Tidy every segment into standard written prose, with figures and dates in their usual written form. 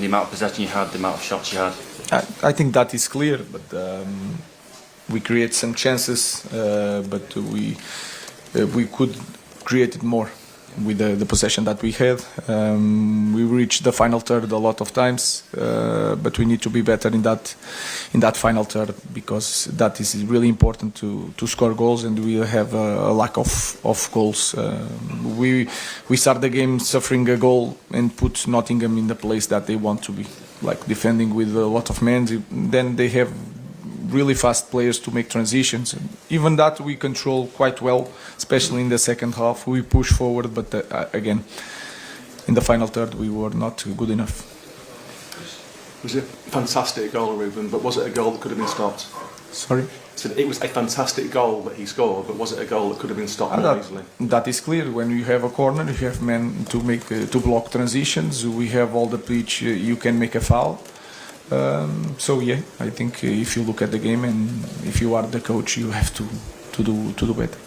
the amount of possession you had, the amount of shots you had? I think that is clear, but we create some chances, but we could create it more with the possession that we had. We reached the final third a lot of times, but we need to be better in that final third, because that is really important to score goals, and we have a lack of goals. We start the game suffering a goal and put Nottingham in the place that they want to be, like defending with a lot of men. Then they have really fast players to make transitions. And even that we control quite well, especially in the second half. We push forward, but again, in the final third we were not good enough. It was a fantastic goal, Ruben, but was it a goal that could have been stopped? Sorry? So it was a fantastic goal that he scored, but was it a goal that could have been stopped more easily? That is clear. When you have a corner, you have men to make to block transitions. We have all the pitch. You can make a foul. So yeah, I think if you look at the game and if you are the coach, you have to do better.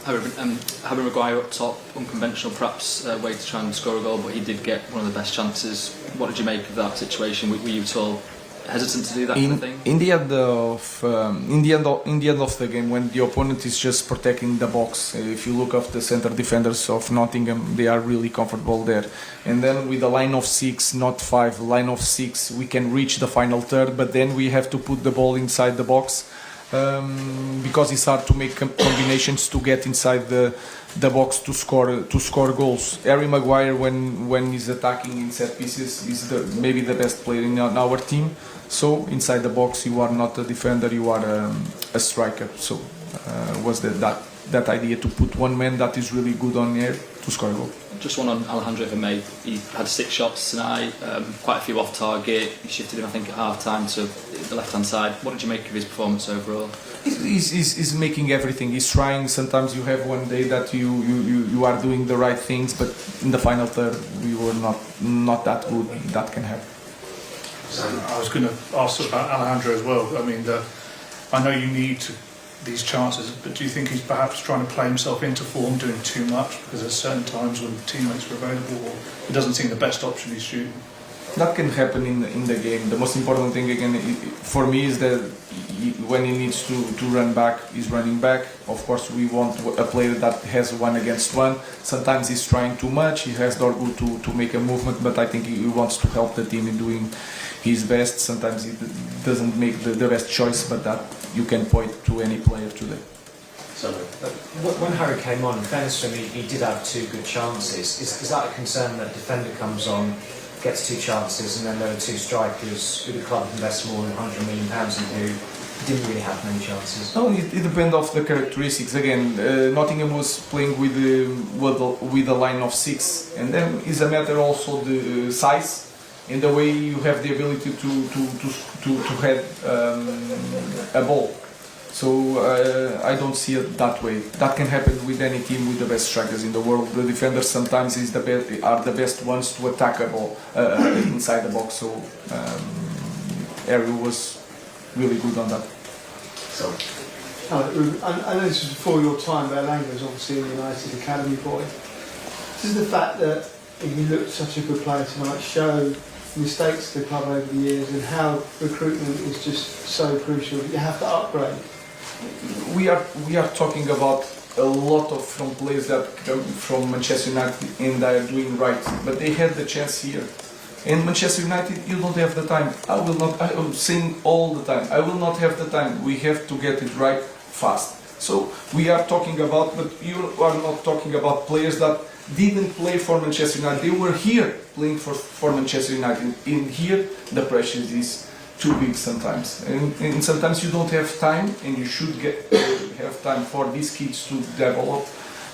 Hi Ruben, Harry Maguire up top, unconventional perhaps way to try and score a goal, but he did get one of the best chances. What did you make of that situation? Were you at all hesitant to do that kind of thing? In the end of the game, when the opponent is just protecting the box, if you look at the center defenders of Nottingham, they are really comfortable there. And then with a line of 6, not 5, line of 6, we can reach the final third, but then we have to put the ball inside the box, because it's hard to make combinations to get inside the box to score goals. Harry Maguire, when he's attacking in set pieces, is maybe the best player in our team. So inside the box, you are not a defender, you are a striker. So was that idea to put one man that is really good on air to score a goal. Just one on Alejandro, if I may. He had 6 shots tonight, quite a few off target. You shifted him, I think, at half time to the left hand side. What did you make of his performance overall? He's making everything. He's trying. Sometimes you have one day that you are doing the right things, but in the final third we were not that good. That can happen. I was going to ask about Alejandro as well. I mean, I know you need these chances, but do you think he's perhaps trying to play himself into form, doing too much? Because there's certain times when teammates are available, or it doesn't seem the best option he's shooting. That can happen in the game. The most important thing again for me is that when he needs to run back, he's running back. Of course, we want a player that has 1 against 1. Sometimes he's trying too much. He has Dorgu to make a movement, but I think he wants to help the team in doing his best. Sometimes he doesn't make the best choice, but that you can point to any player today. When Harry came on, in fairness to him, he did have 2 good chances. Is that a concern that a defender comes on, gets 2 chances, and then there are 2 strikers who the club invests more than £100 million in who didn't really have many chances? No, it depends on the characteristics. Again, Nottingham was playing with a line of 6, and then it's a matter also the size and the way you have the ability to head a ball. So I don't see it that way. That can happen with any team with the best strikers in the world. The defenders sometimes are the best ones to attack a ball inside the box. So Harry was really good on that. So, I know this was before your time, but Elanga was obviously a United Academy boy. Does the fact that you looked such a good player tonight show mistakes of the club over the years and how recruitment is just so crucial that you have to upgrade? We are talking about a lot of from players that come from Manchester United and they are doing right, but they had the chance here. In Manchester United, you don't have the time. I am saying all the time, I will not have the time. We have to get it right fast. So we are talking about, but you are not talking about players that didn't play for Manchester United. They were here playing for Manchester United. In here, the pressure is too big sometimes, and sometimes you don't have time, and you should have time for these kids to develop.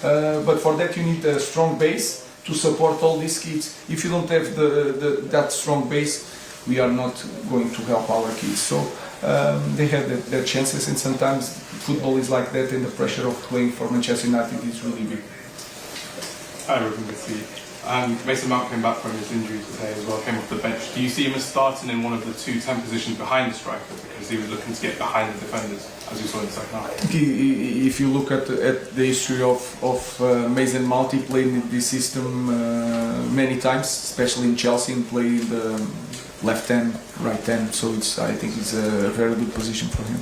But for that, you need a strong base to support all these kids. If you don't have that strong base, we are not going to help our kids. So they had their chances, and sometimes football is like that, and the pressure of playing for Manchester United is really big. Hi, Ruben, with you. Mason Mount came back from his injury today as well, came off the bench. Do you see him as starting in one of the 2 10 positions behind the striker because he was looking to get behind the defenders, as we saw in the second half? If you look at the history of Mason Mount, he played in this system many times, especially in Chelsea, and played in the left hand, right hand. So I think it's a very good position for him.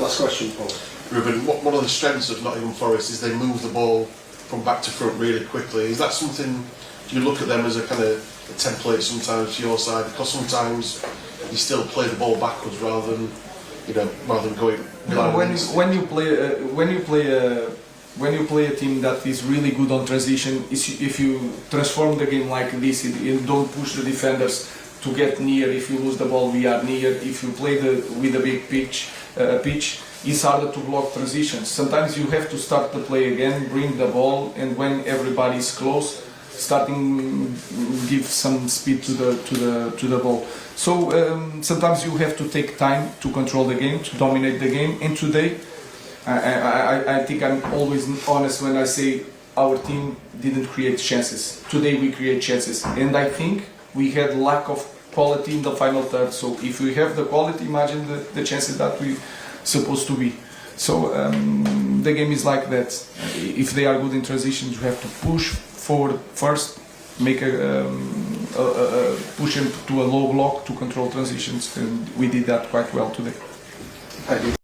Last question, Paul. Ruben, one of the strengths of Nottingham Forest is they move the ball from back to front really quickly. Is that something, do you look at them as a kind of a template sometimes for your side? Because sometimes you still play the ball backwards rather than going. No, when you play a team that is really good on transition, if you transform the game like this, you don't push the defenders to get near. If you lose the ball, we are near. If you play with a big pitch, it's harder to block transitions. Sometimes you have to start the play again, bring the ball, and when everybody is close, give some speed to the ball. So sometimes you have to take time to control the game, to dominate the game. And today, I think I'm always honest when I say our team didn't create chances. Today we create chances, and I think we had lack of quality in the final third. So if we have the quality, imagine the chances that we supposed to be. So the game is like that. If they are good in transitions, you have to push forward first, make push them to a low block to control transitions, and we did that quite well today. Thank you.